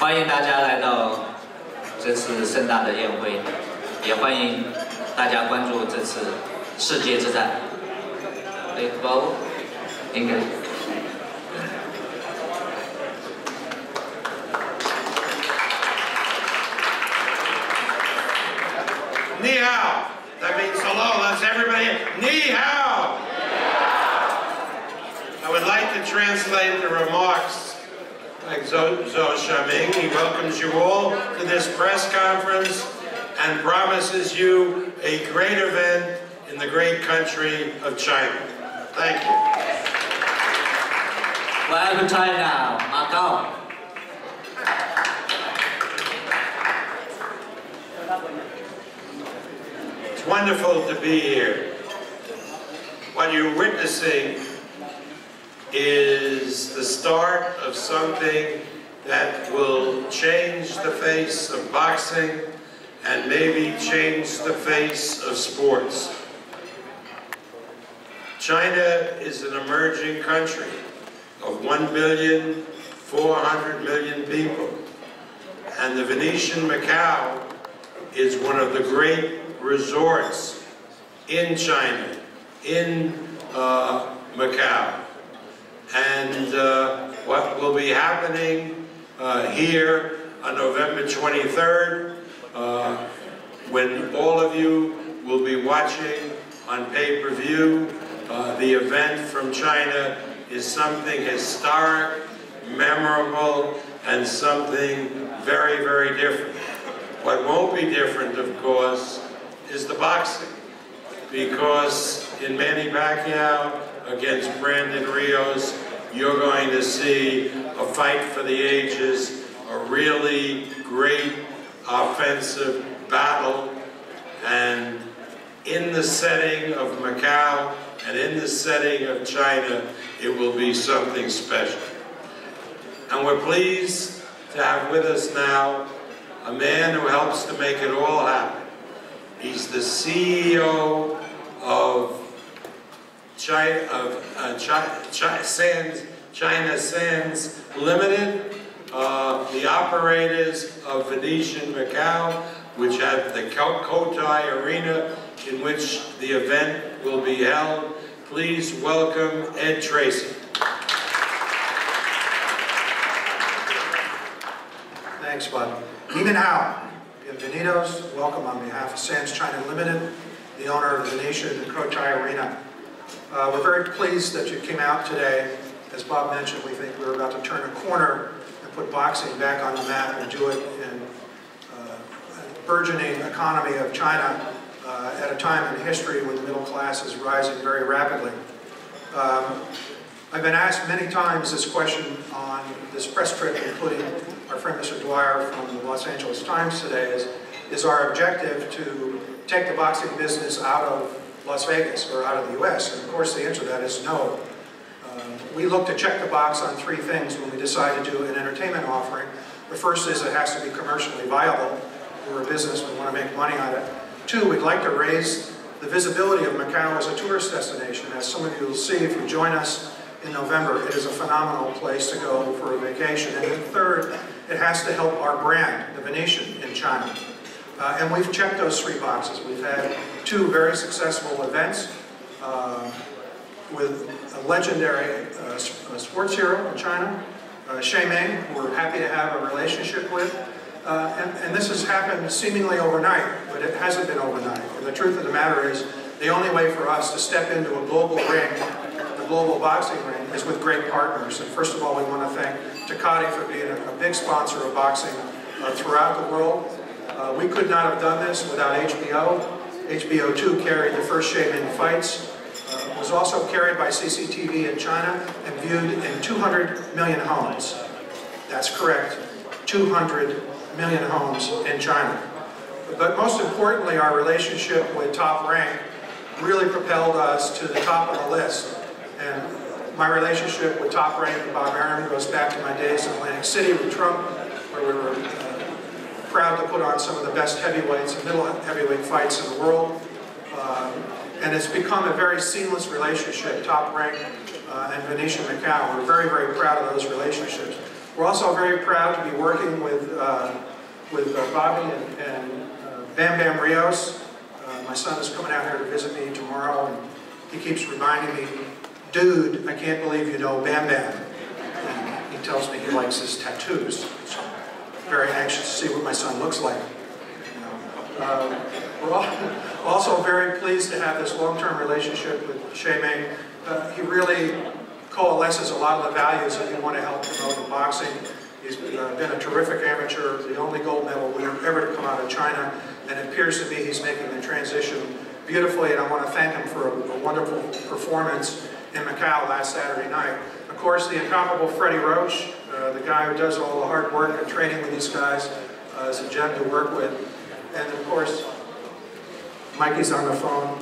欢迎大家来到这次盛大的宴会，也欢迎大家关注这次世界之战。Baseball， 应该。Ni hao. That means hello. Let's everybody. Ni hao. I would like to translate the remarks like Zhou Xiaoming. He welcomes you all to this press conference and promises you a great event in the great country of China. Thank you. Welcome to China, Macau. It's wonderful to be here. What you're witnessing is the start of something that will change the face of boxing and maybe change the face of sports. China is an emerging country of 1,400,000,000 people, and the Venetian Macau is one of the great resorts in China, in Macau. And what will be happening here on November 23rd, when all of you will be watching on pay-per-view, the event from China is something historic, memorable, and something very, very different. What won't be different, of course, is the boxing, because in Manny Pacquiao against Rios, you're going to see a fight for the ages, a really great offensive battle, and in the setting of Macau and in the setting of China, it will be something special. And we're pleased to have with us now a man who helps to make it all happen. He's the CEO of China Sands Limited, the operators of Venetian Macau, which have the Cotai Arena in which the event will be held. Please welcome Ed Tracy. Thanks, Bud. Ni hao. Bienvenidos. Welcome on behalf of Sands China Limited, the owner of the Venetian and Cotai Arena. We're very pleased that you came out today. As Bob mentioned, we think we're about to turn a corner and put boxing back on the map and do it in a burgeoning economy of China at a time in history when the middle class is rising very rapidly. I've been asked many times this question on this press trip, including our friend Mr. Dwyer from the Los Angeles Times today, is our objective to take the boxing business out of Las Vegas or out of the US? And of course the answer to that is no. We look to check the box on three things when we decide to do an entertainment offering. The first is it has to be commercially viable. We're a business, we want to make money on it. Two, we'd like to raise the visibility of Macau as a tourist destination. As some of you will see if you join us in November, it is a phenomenal place to go for a vacation. And then third, it has to help our brand, the Venetian, in China. And we've checked those three boxes. We've had two very successful events with a legendary sports hero in China, Xie Ming, who we're happy to have a relationship with. And this has happened seemingly overnight, but it hasn't been overnight. And the truth of the matter is, the only way for us to step into a global ring, a global boxing ring, is with great partners. And first of all, we want to thank Takati for being a big sponsor of boxing throughout the world. We could not have done this without HBO. HBO 2 carried the first Xie Ming fights. It was also carried by CCTV in China and viewed in 200 million homes. That's correct, 200 million homes in China. But most importantly, our relationship with Top Rank really propelled us to the top of the list. And my relationship with Top Rank and Bob Arum goes back to my days in Atlantic City with Trump, where we were proud to put on some of the best heavyweights and middle heavyweight fights in the world. And it's become a very seamless relationship, Top Rank and Venetian Macau. We're very, very proud of those relationships. We're also very proud to be working with Bobby and Bam Bam Rios. My son is coming out here to visit me tomorrow, and he keeps reminding me, dude, I can't believe you know Bam Bam. And he tells me he likes his tattoos. So I'm very anxious to see what my son looks like. We're also very pleased to have this long-term relationship with Shei-Ming. He really coalesces a lot of the values that we want to help promote in boxing. He's been a terrific amateur, the only gold medal winner ever to come out of China, and it appears to me he's making the transition beautifully, and I want to thank him for a wonderful performance in Macau last Saturday night. Of course, the incomparable Freddie Roach, the guy who does all the hard work and training with these guys, is a gem to work with. And of course, Mikey's on the phone.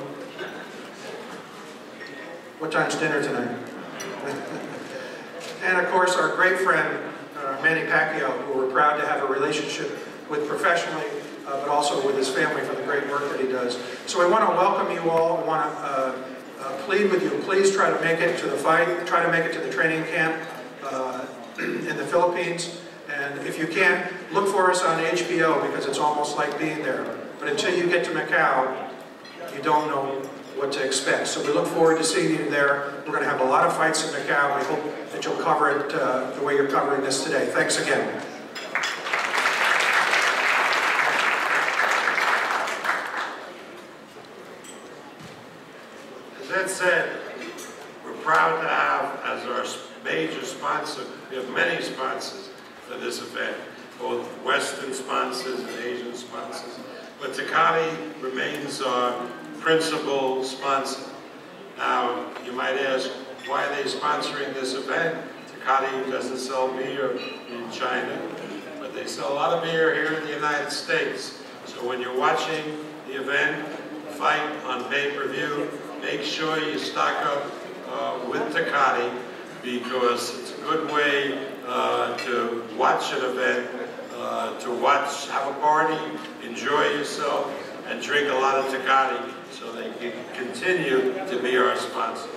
What time's dinner tonight? And of course, our great friend, Manny Pacquiao, who we're proud to have a relationship with professionally, but also with his family for the great work that he does. So we want to welcome you all. We want to plead with you. Please try to make it to the fight. Try to make it to the training camp in the Philippines. And if you can't, look for us on HBO, because it's almost like being there. But until you get to Macau, you don't know what to expect. So we look forward to seeing you there. We're going to have a lot of fights in Macau. We hope that you'll cover it the way you're covering this today. Thanks again. As Ed said, we're proud to have as our major sponsor, we have many sponsors for this event, both Western sponsors and Asian sponsors, but Tecate remains our principal sponsor. Now, you might ask, why are they sponsoring this event? Tecate doesn't sell beer in China, but they sell a lot of beer here in the United States. So when you're watching the event, fight on pay-per-view, make sure you stock up with Tecate, because it's a good way to watch an event, have a party, enjoy yourself, and drink a lot of Tecate, so they can continue to be our sponsor.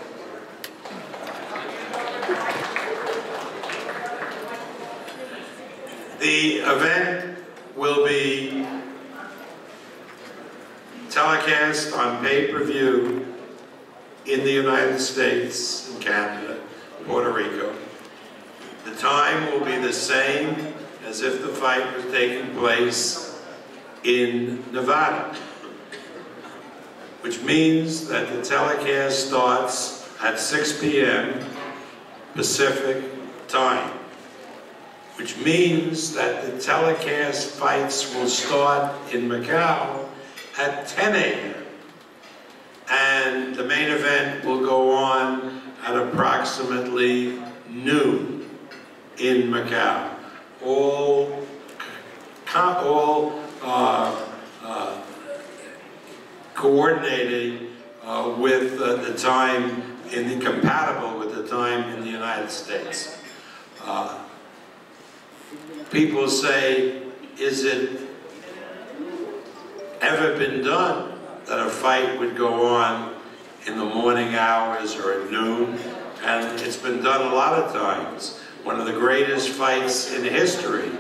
The event will be telecast on pay-per-view in the United States, and Canada, Puerto Rico. The time will be the same as if the fight was taking place in Nevada, which means that the telecast starts at 6 p.m. Pacific time, which means that the telecast fights will start in Macau at 10 a.m. and the main event will go on at approximately noon in Macau. All coordinated with the time compatible with the time in the United States. People say, is it ever been done that a fight would go on in the morning hours or at noon? And it's been done a lot of times. One of the greatest fights in history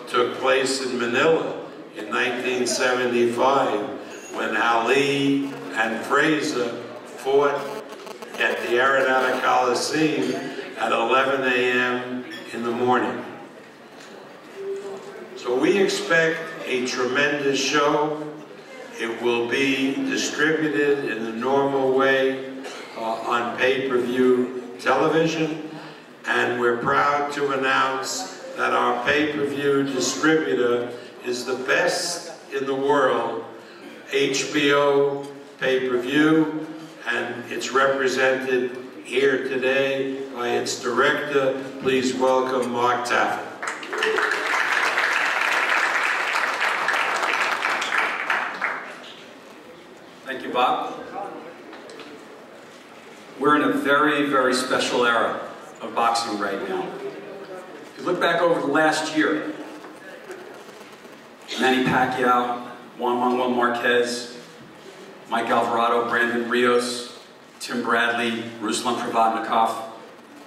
took place in Manila in 1975, when Ali and Frazier fought at the Arenado Coliseum at 11 a.m. in the morning. So we expect a tremendous show. It will be distributed in the normal way on pay-per-view television, and we're proud to announce that our pay-per-view distributor is the best in the world, HBO pay-per-view, and it's represented here today by its director. Please welcome Mark Taffet. Thank you, Bob. We're in a very, very special era of boxing right now. If you look back over the last year, Manny Pacquiao, Juan Manuel Marquez, Mike Alvarado, Brandon Rios, Tim Bradley, Ruslan Provodnikov,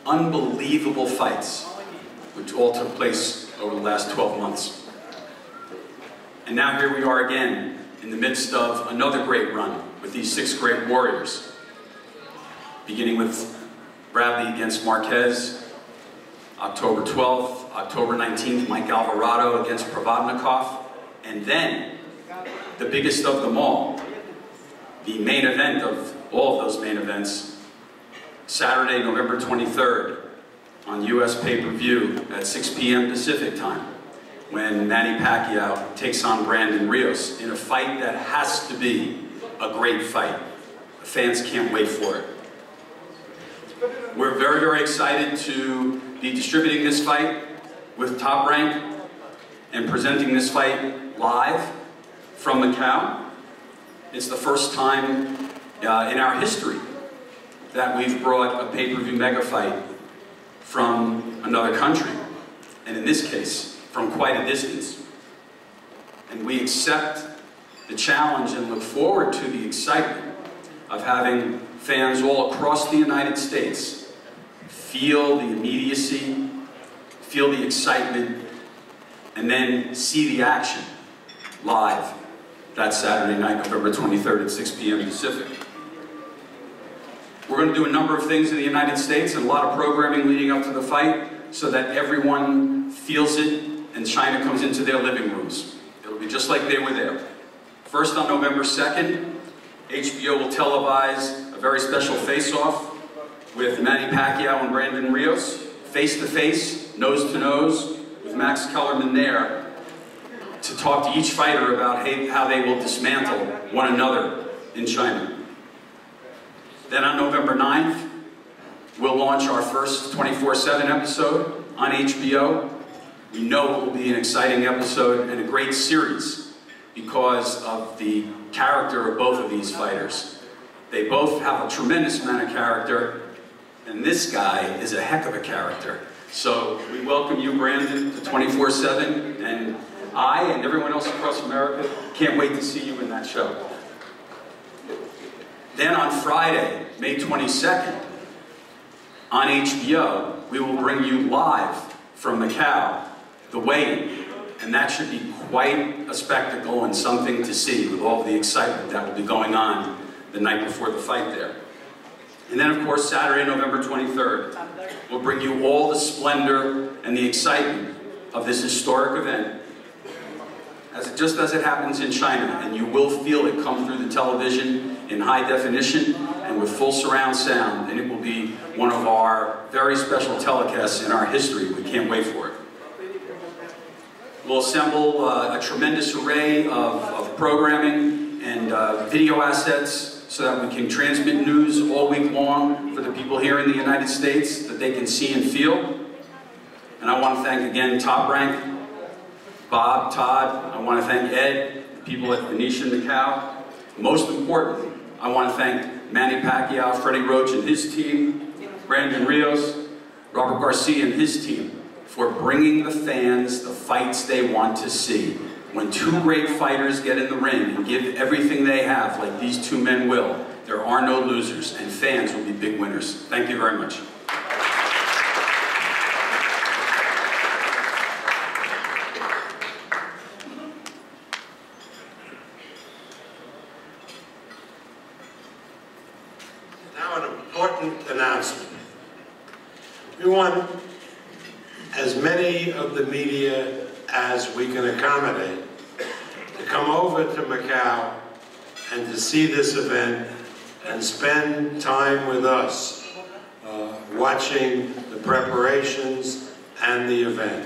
unbelievable fights which all took place over the last 12 months. And now here we are again, in the midst of another great run with these 6 great warriors, beginning with Bradley against Marquez, October 12th, October 19th, Mike Alvarado against Provodnikov, and then the biggest of them all, the main event of all of those main events, Saturday, November 23rd, on US pay-per-view at 6 p.m. Pacific time, when Manny Pacquiao takes on Brandon Rios in a fight that has to be a great fight. The fans can't wait for it. We're very, very excited to be distributing this fight with Top Rank and presenting this fight live from Macau. It's the first time in our history that we've brought a pay-per-view mega fight from another country, and in this case, from quite a distance. And we accept the challenge and look forward to the excitement of having fans all across the United States feel the immediacy, feel the excitement, and then see the action live that Saturday night, November 23rd at 6 p.m. Pacific. We're going to do a number of things in the United States and a lot of programming leading up to the fight so that everyone feels it and China comes into their living rooms. It'll be just like they were there. First, on November 2nd, HBO will televise a very special face-off with Manny Pacquiao and Brandon Rios, face-to-face, nose-to-nose, with Max Kellerman there to talk to each fighter about how they will dismantle one another in China. Then on November 9th, we'll launch our first 24/7 episode on HBO. We know it will be an exciting episode and a great series because of the character of both of these fighters. They both have a tremendous amount of character, and this guy is a heck of a character. So we welcome you, Brandon, to 24/7, and I and everyone else across America can't wait to see you in that show. Then on Friday, May 22nd, on HBO, we will bring you live from Macau, the weigh-in, and that should be quite a spectacle and something to see with all the excitement that will be going on the night before the fight there. And then, of course, Saturday, November 23rd, we'll bring you all the splendor and the excitement of this historic event, just as it happens in China, and you will feel it come through the television in high definition and with full surround sound, and it will be one of our very special telecasts in our history. We can't wait for it. We'll assemble a tremendous array of programming and video assets so that we can transmit news all week long for the people here in the United States that they can see and feel. And I want to thank again Top Rank, Bob, Todd. I want to thank Ed, the people at Venetian Macau. Most importantly, I want to thank Manny Pacquiao, Freddie Roach and his team, Brandon Rios, Robert Garcia and his team for bringing the fans the fights they want to see. When two great fighters get in the ring and give everything they have, like these two men will, there are no losers, and fans will be big winners. Thank you very much. Announcement. We want as many of the media as we can accommodate to come over to Macau and to see this event and spend time with us watching the preparations and the event.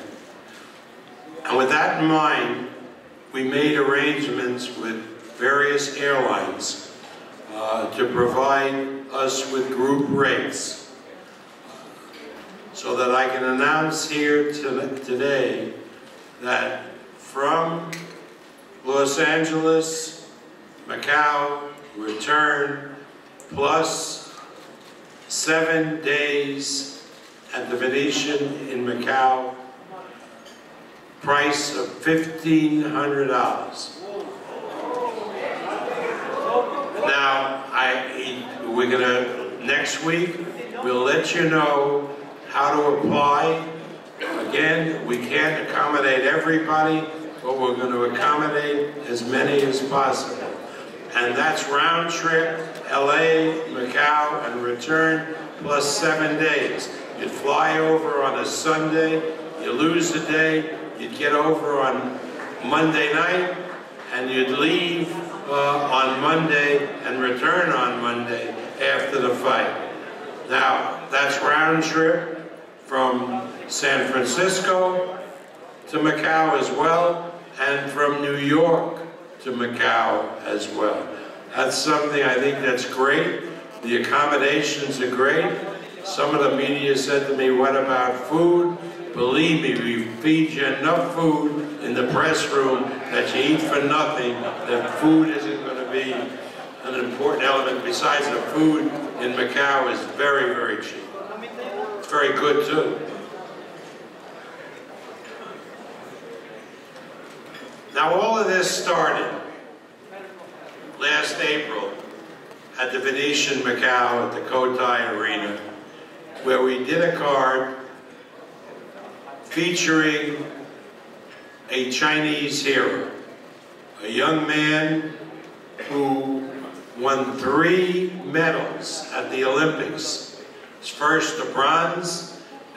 And with that in mind, we made arrangements with various airlines to provide us with group rates, so that I can announce here today that from Los Angeles, Macau, return, plus 7 days at the Venetian in Macau, price of $1,500. Now, we're gonna, next week, we'll let you know how to apply. Again, we can't accommodate everybody, but we're going to accommodate as many as possible. And that's round trip, LA, Macau, and return, plus 7 days. You'd fly over on a Sunday, you lose a day, you'd get over on Monday night, and you'd leave on Monday and return on Monday after the fight. Now, that's round trip from San Francisco to Macau as well, and from New York to Macau as well. That's something I think that's great. The accommodations are great. Some of the media said to me, what about food? Believe me, we feed you enough food in the press room that you eat for nothing, that food isn't going to be an important element. Besides, the food in Macau is very, very cheap. It's very good too. Now all of this started last April at the Venetian Macau at the Cotai Arena, where we did a card featuring a Chinese hero, a young man who won 3 medals at the Olympics. His first a bronze,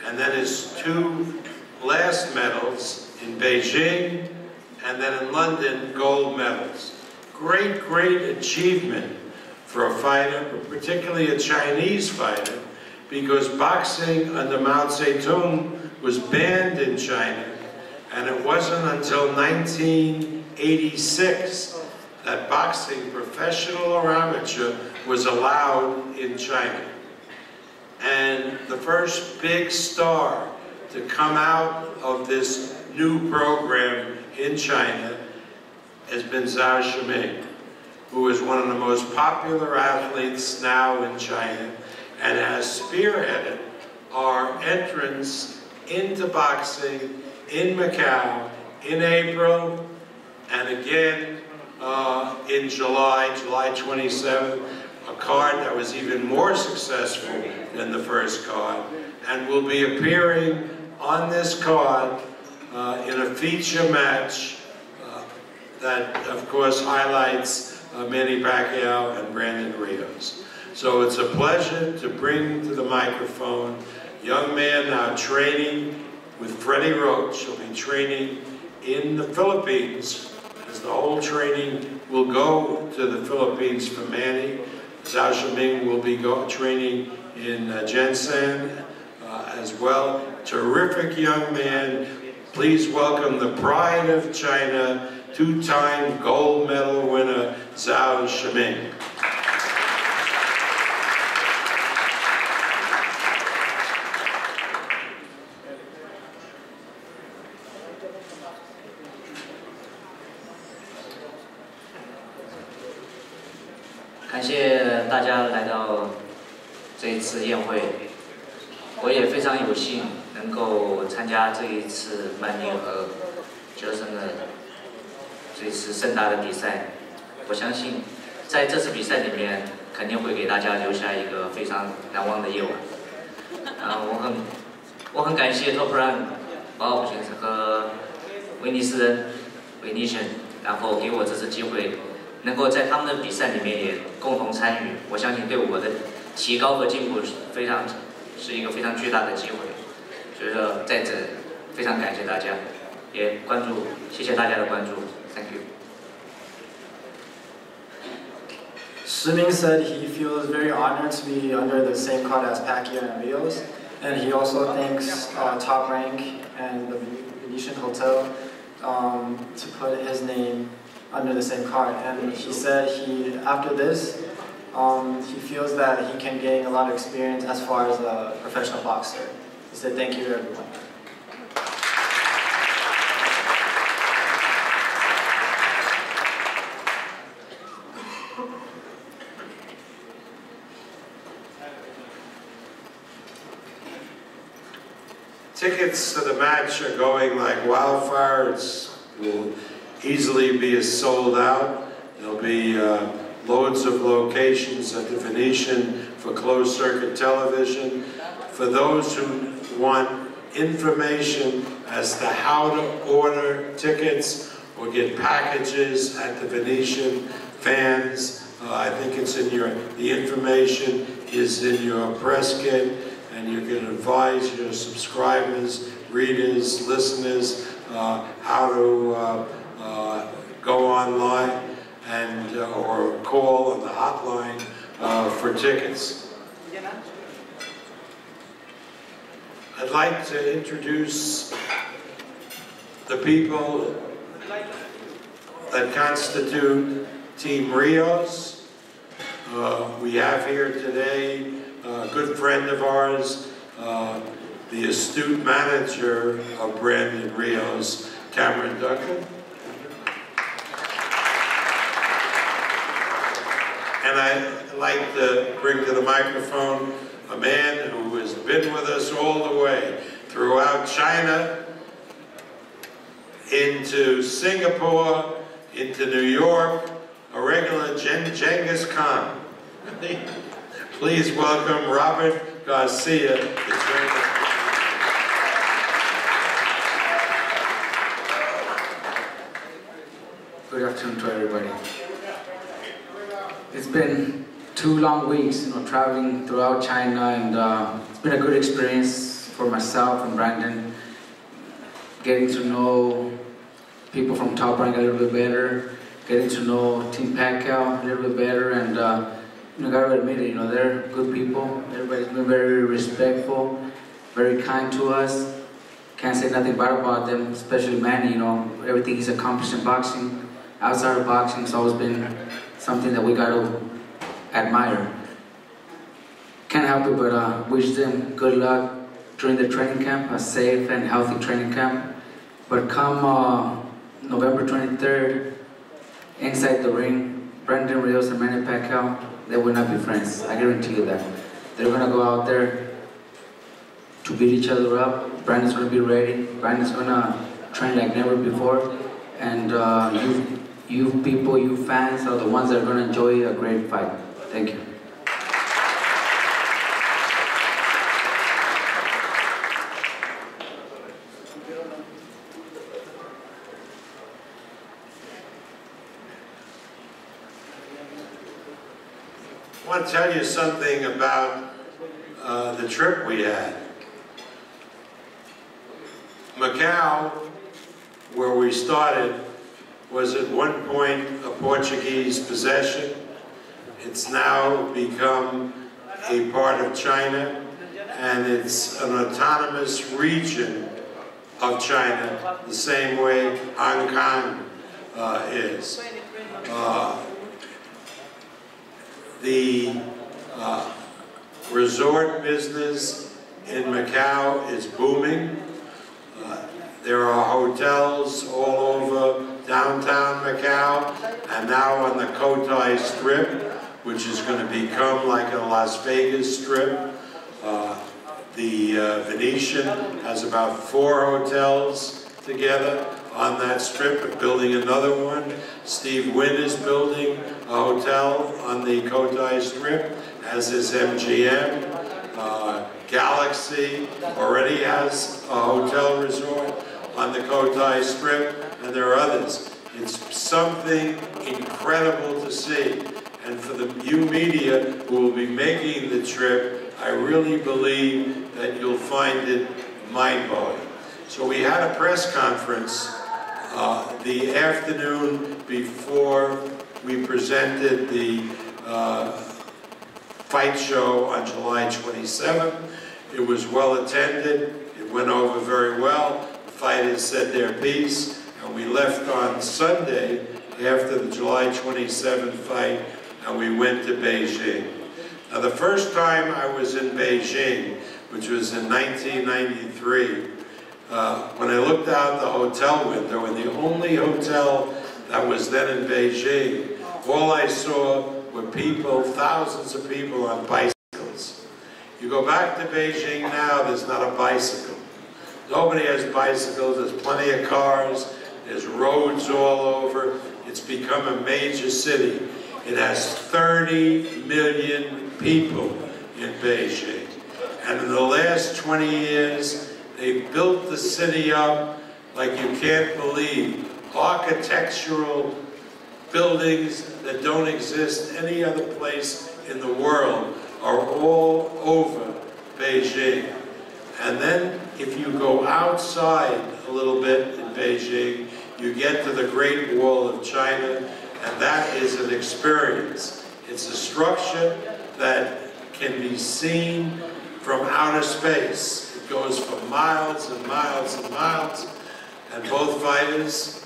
and then his 2 last medals in Beijing, and then in London, gold medals. Great, great achievement for a fighter, but particularly a Chinese fighter, because boxing under Mao Zedong was banned in China, and it wasn't until 1986 that boxing, professional or amateur, was allowed in China. And the first big star to come out of this new program in China has been Zhao Shiming, who is one of the most popular athletes now in China and has spearheaded our entrance into boxing in Macau in April and again in July 27th, a card that was even more successful than the first card, and will be appearing on this card in a feature match that, of course, highlights Manny Pacquiao and Brandon Rios. So it's a pleasure to bring to the microphone a young man now training with Freddie Roach. He'll be training in the Philippines, as the whole training will go to the Philippines for Manny. Zhao Shiming will be training in Shenzhen as well. Terrific young man. Please welcome the pride of China, 2-time gold medal winner, Zhao Shiming.感谢大家来到这一次宴会，我也非常有幸能够参加这一次曼尼和杰森的这次盛大的比赛。我相信在这次比赛里面，肯定会给大家留下一个非常难忘的夜晚。我很感谢 Top Rank 保先生和威尼斯人 Venetian， 然后给我这次机会。 能够在他们的比赛里面也共同参与，我相信对我的提高和进步是一个非常巨大的机会。所以说，在这非常感谢大家，也谢谢大家的关注 ，Thank you。 Shiming said he feels very honored to be under the same card as Pacquiao and Rios, and he also thanks Top Rank and the Venetian Hotel to put his name under the same card. And he said after this, he feels that he can gain a lot of experience as far as a professional boxer. He said thank you to everyone. Tickets to the match are going like wildfire. It will easily be sold out. There'll be loads of locations at the Venetian for closed circuit television. For those who want information as to how to order tickets or get packages at the Venetian fans. I think it's in the information is in your press kit, and you can advise your subscribers, readers, listeners, how to go online and or call on the hotline for tickets. I'd like to introduce the people that constitute Team Rios. We have here today a good friend of ours, the astute manager of Brandon Rios, Cameron Duncan. And I'd like to bring to the microphone a man who has been with us all the way throughout China, into Singapore, into New York, a regular Genghis Khan. Please welcome Robert Garcia. Good afternoon to everybody. It's been 2 long weeks, traveling throughout China, and it's been a good experience for myself and Brandon, getting to know people from Top Rank a little bit better, getting to know Team Pacquiao a little bit better, and gotta admit it, they're good people. Everybody's been very respectful, very kind to us. Can't say nothing bad about them, especially Manny. Everything he's accomplished in boxing, outside of boxing, has always been something that we gotta admire. Can't help it but wish them good luck during the training camp, a safe and healthy training camp. But come November 23rd, inside the ring, Brandon Rios and Manny Pacquiao, they will not be friends. I guarantee you that. They're gonna go out there to beat each other up. Brandon's gonna be ready. Brandon's gonna train like never before. And you people, you fans, are the ones that are gonna enjoy a great fight. Thank you. I want to tell you something about the trip we had. Macau, where we started, was at one point a Portuguese possession. It's now become a part of China, and it's an autonomous region of China, the same way Hong Kong is. The resort business in Macau is booming. There are hotels all over downtown Macau, and now on the Cotai Strip, which is going to become like a Las Vegas Strip. The Venetian has about 4 hotels together on that strip, but building another one. Steve Wynn is building a hotel on the Cotai Strip, as is MGM. Galaxy already has a hotel resort on the Cotai Strip, and there are others. It's something incredible to see. And for the you media who will be making the trip, I really believe that you'll find it mind-blowing. So we had a press conference the afternoon before we presented the fight show on July 27th. It was well attended. It went over very well. The fighters said their piece, and we left on Sunday after the July 27th fight, and we went to Beijing. Now, the first time I was in Beijing, which was in 1993, when I looked out the hotel window, and the only hotel that was then in Beijing, all I saw were people, thousands of people on bicycles. You go back to Beijing now, there's not a bicycle. Nobody has bicycles, there's plenty of cars, there's roads all over. It's become a major city. It has 30 million people in Beijing. And in the last 20 years, They built the city up like you can't believe. Architectural buildings that don't exist any other place in the world are all over Beijing. And then if you go outside a little bit in Beijing, you get to the Great Wall of China, and that is an experience. It's a structure that can be seen from outer space. It goes for miles and miles and miles, and both fighters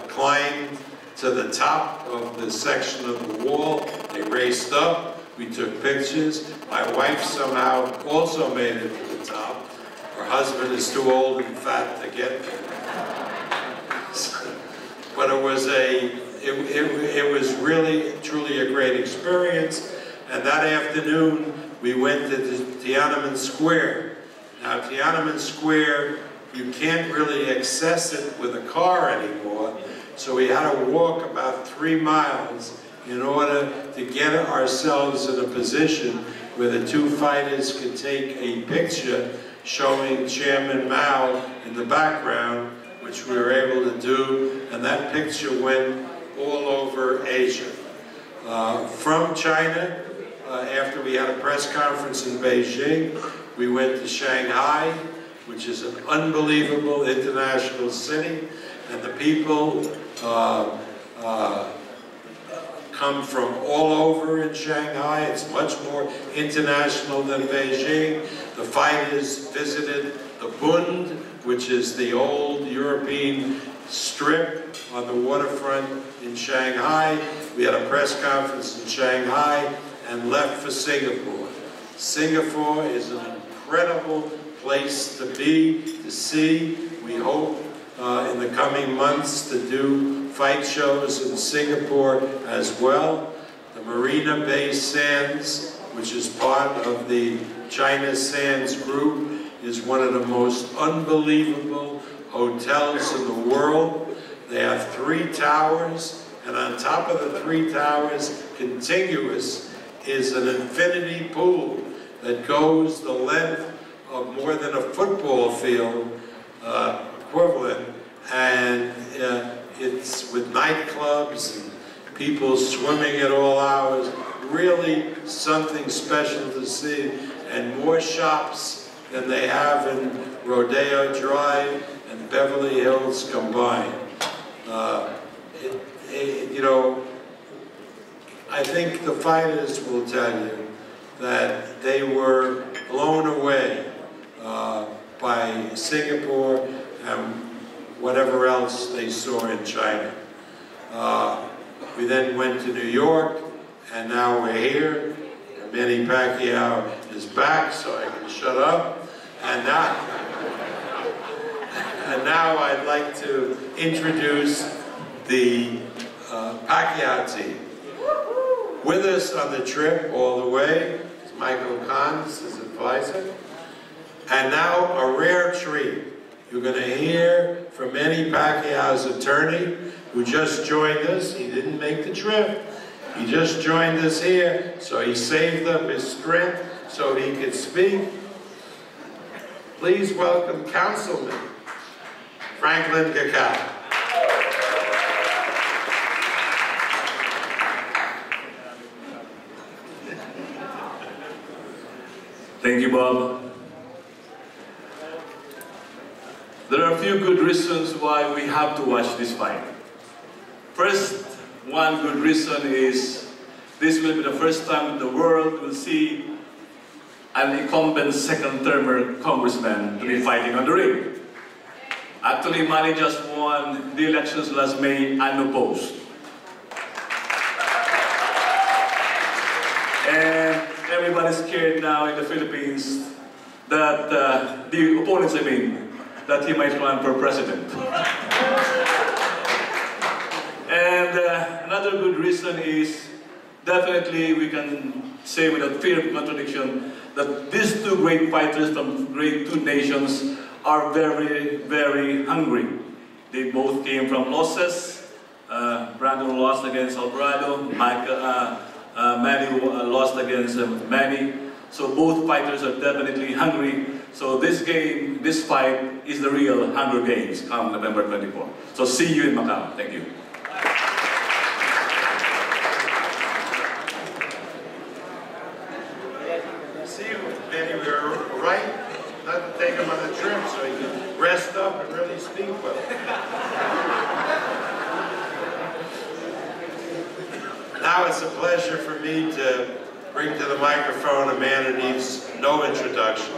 climbed to the top of the section of the wall. They raced up. We took pictures. My wife somehow also made it to the top. Her husband is too old and fat to get there. But it was really, truly a great experience. And that afternoon, we went to Tiananmen Square. Now, Tiananmen Square, you can't really access it with a car anymore. So we had to walk about 3 miles in order to get ourselves in a position where the two fighters could take a picture showing Chairman Mao in the background, which we were able to do, and that picture went all over Asia. From China, after we had a press conference in Beijing, we went to Shanghai, which is an unbelievable international city, and the people come from all over in Shanghai. It's much more international than Beijing. The fighters visited the Bund, which is the old European strip on the waterfront in Shanghai. We had a press conference in Shanghai and left for Singapore. Singapore is an incredible place to be, to see. We hope in the coming months to do fight shows in Singapore as well. The Marina Bay Sands, which is part of the China Sands Group, is one of the most unbelievable hotels in the world. They have 3 towers, and on top of the 3 towers, contiguous, is an infinity pool that goes the length of more than a football field equivalent, and it's with nightclubs and people swimming at all hours. Really something special to see, and more shops than they have in Rodeo Drive and Beverly Hills combined. You know, I think the fighters will tell you that they were blown away by Singapore and whatever else they saw in China. We then went to New York, and now we're here. Manny Pacquiao is back, so I can shut up. And now I'd like to introduce the Pacquiao team. With us on the trip all the way is Michael Kahns, his advisor. And now a rare treat. You're going to hear from Manny Pacquiao's attorney, who just joined us. He didn't make the trip. He just joined us here, so he saved up his strength so he could speak. Please welcome Councilman Franklin Cacao. Thank you, Bob. There are a few good reasons why we have to watch this fight. First, one good reason is this will be the first time the world will see an incumbent second-termer congressman to be fighting on the ring. Actually, Manny just won the elections last May unopposed. And everybody's scared now in the Philippines that the opponents, that he might run for president. And another good reason is definitely we can say without fear of contradiction that these two great fighters from great two nations are very, very hungry. They both came from losses. Brandon lost against Alvarado. Manny lost against Manny. So both fighters are definitely hungry. So this game, this fight is the real Hunger Games come November 24. So see you in Macau. Thank you. See you, Manny. We were right not to take him on the trip so he can rest up and really speak well. Now it's a pleasure for me to bring to the microphone a man who needs no introduction.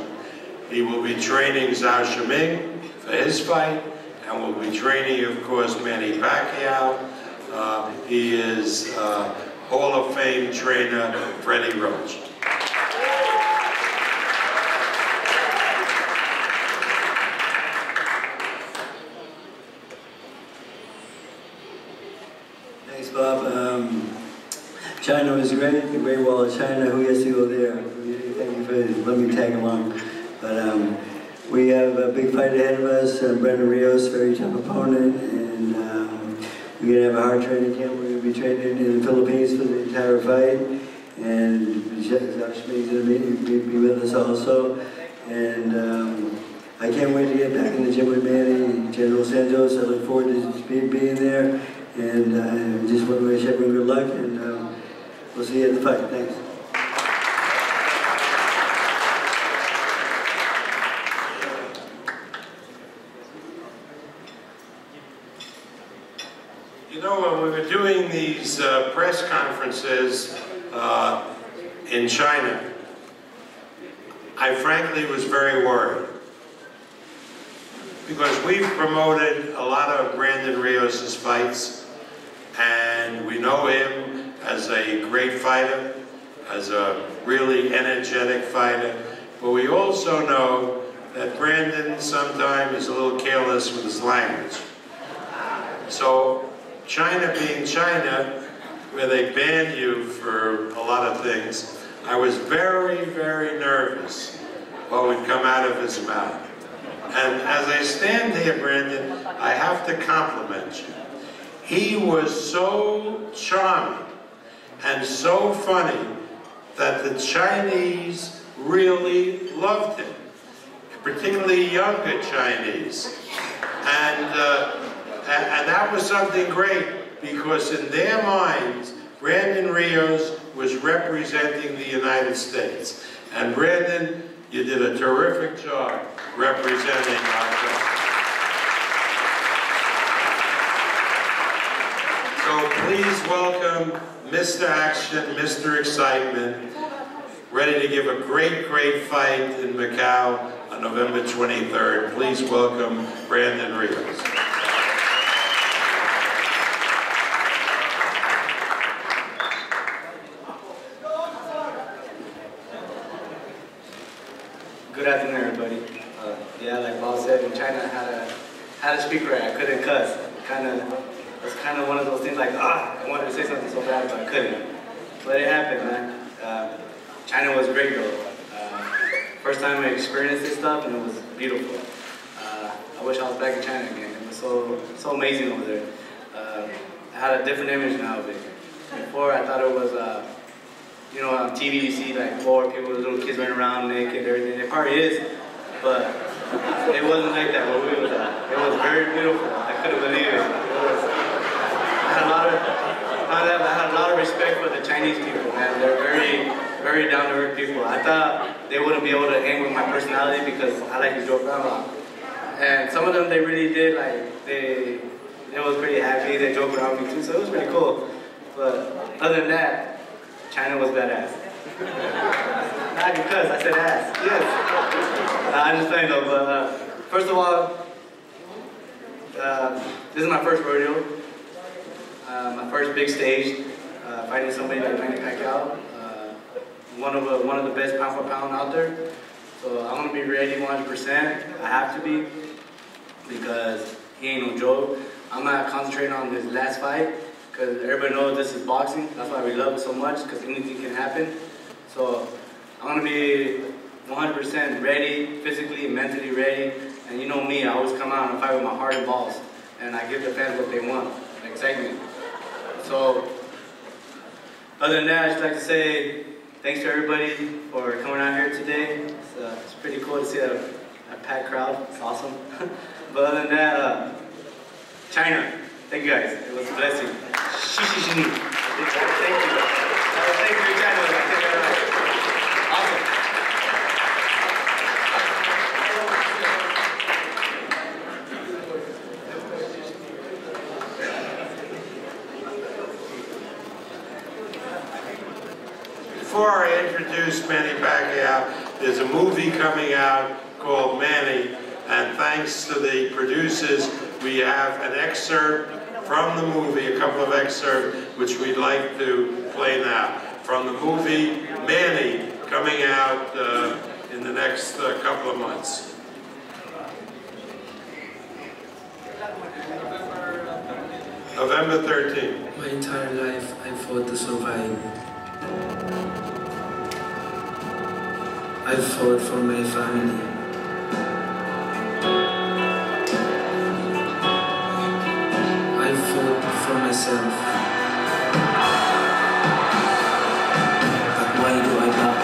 He will be training Zhao Shiming for his fight, and will be training, of course, Manny Pacquiao. He is Hall of Fame trainer Freddie Roach. Thanks, Bob. China was great, the Great Wall of China. Who gets to go there? Thank you for letting me tag along. But we have a big fight ahead of us. Brendan Rios, very tough opponent, and we're gonna have a hard training camp. We're gonna be training in the Philippines for the entire fight, and Zhao Shiming's gonna be with us also. And I can't wait to get back in the gym with Manny, General Santos. I look forward to being there, and I just want to wish everyone good luck, and we'll see you at the fight. Thanks. You know, when we were doing these press conferences in China, I frankly was very worried. Because we've promoted a lot of Brandon Rios' fights, and we know him as a great fighter, as a really energetic fighter, but we also know that Brandon sometimes is a little careless with his language. So China being China, where they ban you for a lot of things, I was very, very nervous what would come out of his mouth. And as I stand here, Brandon, I have to compliment you. He was so charming and so funny that the Chinese really loved him, particularly younger Chinese. And that was something great, because in their minds, Brandon Rios was representing the United States. And Brandon, you did a terrific job representing our country. So please welcome Mr. Action, Mr. Excitement, ready to give a great, great fight in Macau on November 23rd. Please welcome Brandon Rios. Good afternoon, everybody. Yeah, like Bob said, in China, I had a speak right. I couldn't cuss. It's kind of one of those things like, I wanted to say something so bad, but I couldn't. But it happened, man. China was great, though. First time I experienced this stuff, and it was beautiful. I wish I was back in China again. It was so amazing over there. I had a different image now of it. Before, I thought it was, you know, on TV you see like poor people, little kids running around naked, everything. It probably is, but it wasn't like that where we was at. It was very beautiful. I couldn't believe it. I had a lot of respect for the Chinese people, man. They're very, very down-to-earth people. I thought they wouldn't be able to hang with my personality because I like to joke around a lot. And some of them, they really did, like, they was pretty happy. They joked around with me too, so it was pretty cool. But other than that, China was badass. Not because I said ass. Yes. I'm just saying though, but first of all, this is my first rodeo. My first big stage, fighting somebody like Manny Pacquiao. One of the best pound for pound out there. So I want to be ready 100%. I have to be, because he ain't no joke. I'm not concentrating on his last fight, because everybody knows this is boxing. That's why we love it so much, because anything can happen. So I want to be 100% ready, physically, mentally ready. And you know me, I always come out and fight with my heart and balls. And I give the fans what they want, excitement. So other than that, I'd just like to say thanks to everybody for coming out here today. It's pretty cool to see a packed crowd. It's awesome. But other than that, China, thank you guys. It was a blessing. Thank you. Thank you, China. Awesome. Before I introduce Manny Pacquiao, there's a movie coming out called Manny, and thanks to the producers, we have an excerpt from the movie, a couple of excerpts, which we'd like to play now. From the movie Manny, coming out in the next couple of months. November 13th. My entire life, I fought to survive. I fought for my family. I fought for myself. But why do I box?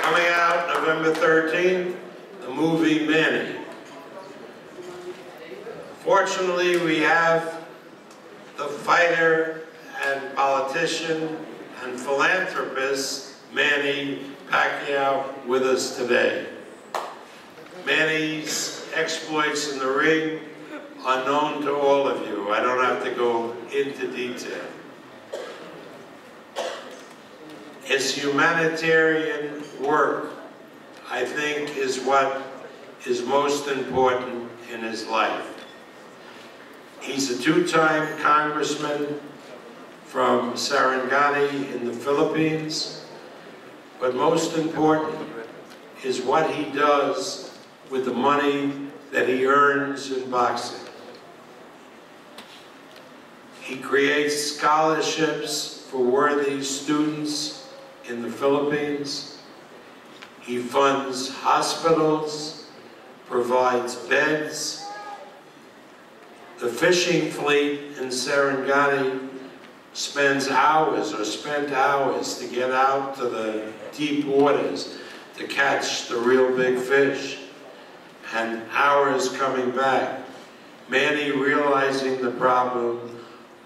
Coming out November 13th, the movie Manny. Fortunately, we have the fighter and politician and philanthropist Manny Pacquiao with us today. Manny's exploits in the ring are known to all of you. I don't have to go into detail. His humanitarian work, I think, is what is most important in his life. He's a two-time congressman from Sarangani in the Philippines, but most important is what he does with the money that he earns in boxing. He creates scholarships for worthy students in the Philippines. He funds hospitals, provides beds. The fishing fleet in Sarangani spent hours to get out to the deep waters to catch the real big fish, and hours coming back. Manny, realizing the problem,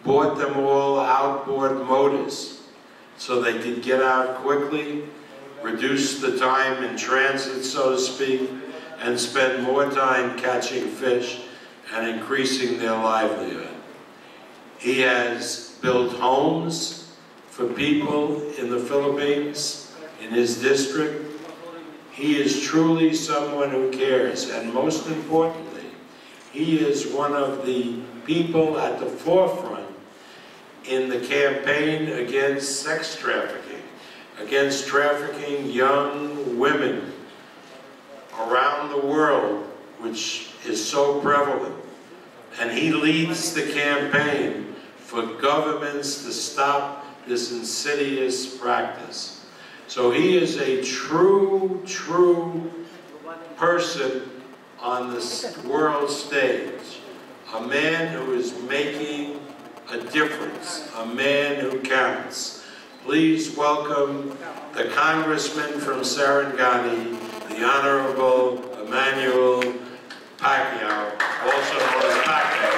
bought them all outboard motors so they could get out quickly, reduce the time in transit, so to speak, and spend more time catching fish and increasing their livelihood. He has built homes for people in the Philippines, in his district. He is truly someone who cares, and most importantly, he is one of the people at the forefront in the campaign against sex trafficking, against trafficking young women around the world, which is so prevalent. And he leads the campaign for governments to stop this insidious practice. So he is a true person on the world stage, a man who is making a difference, a man who counts. Please welcome the congressman from Sarangani, the Honorable Manny Pacquiao, also known as Pacquiao.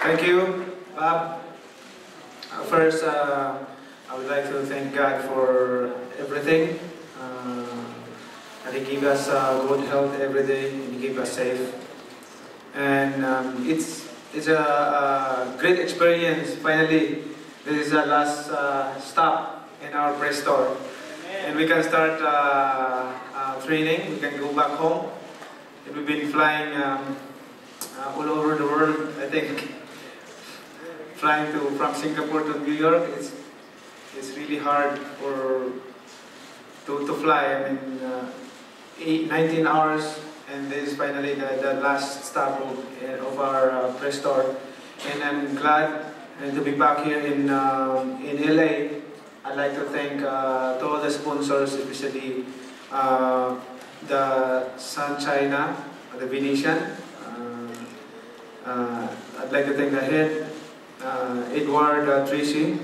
Thank you, Bob. First, I I would like to thank God for everything. And He gave us good health every day, and He gave us safe. And it's a great experience. Finally, this is our last stop in our press store. And we can start training, we can go back home. And we've been flying all over the world, I think. Flying from Singapore to New York, it's really hard to fly. I mean, 19 hours, and this is finally the last stop of our press store. And I'm glad to be back here in LA. I'd like to thank to all the sponsors, especially the Sun China, the Venetian. I'd like to thank the head, Edward Tracy,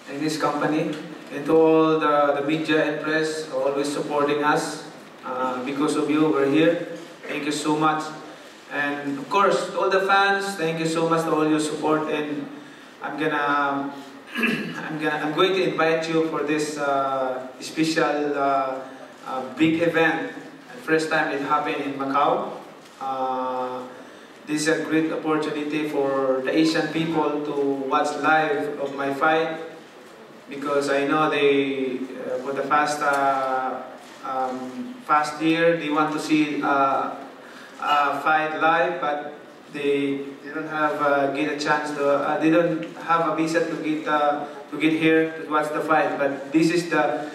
and his company, and to all the media and press always supporting us. Because of you, we're here. Thank you so much. And of course, to all the fans, thank you so much for all your support. And I'm going to invite you for this special big event. First time it happened in Macau. This is a great opportunity for the Asian people to watch live of my fight, because I know they for the past year they want to see fight live, but they don't have get a chance to. They don't have a visa to get here to watch the fight. But this is the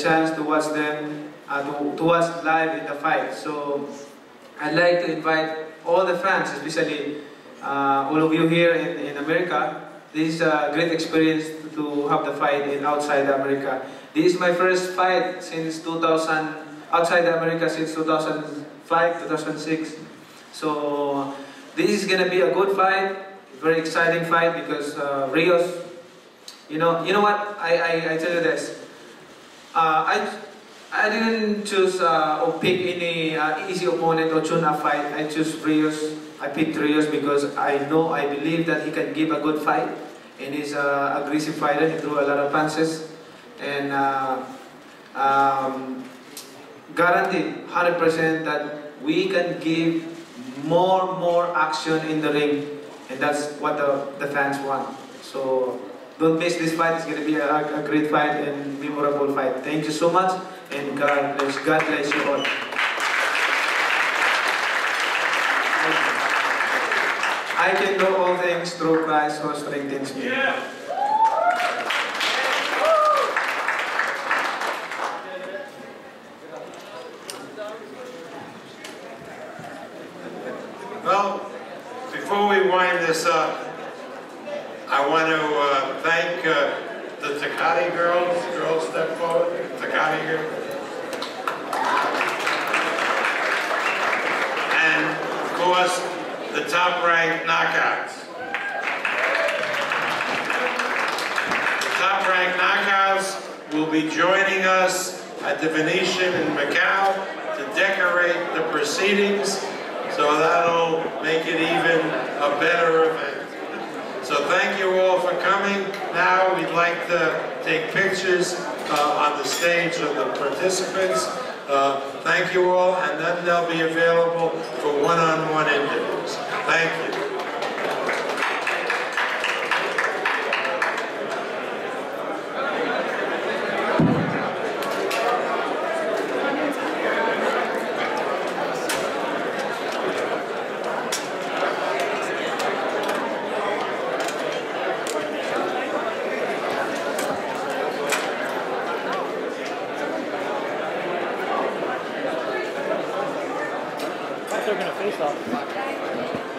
chance to watch them to watch live in the fight. So I'd like to invite all the fans, especially all of you here in America. This is a great experience to have the fight outside America. This is my first fight since 2000 outside America since 2005, 2006. So this is gonna be a good fight, very exciting fight, because Rios. You know what? I tell you this. I didn't choose or pick any easy opponent or tune-up fight. I choose Rios. I picked Rios because I believe that he can give a good fight, and he's an aggressive fighter. He threw a lot of punches, and guaranteed 100% that we can give more action in the ring, and that's what the fans want. So don't miss this fight. It's going to be a great fight and memorable fight. Thank you so much, and God bless you all. I can do all things through Christ who strengthens me. Yeah. Well, before we wind this up, I want to thank the Takati girls. Girls, step forward. Takati girls. And, of course, the top-ranked knockouts. The top-ranked knockouts will be joining us at the Venetian in Macau to decorate the proceedings, so that'll make it even a better event. So thank you all for coming. Now we'd like to take pictures on the stage of the participants. Thank you all, and then they'll be available for one-on-one interviews. Thank you. They're going to face off.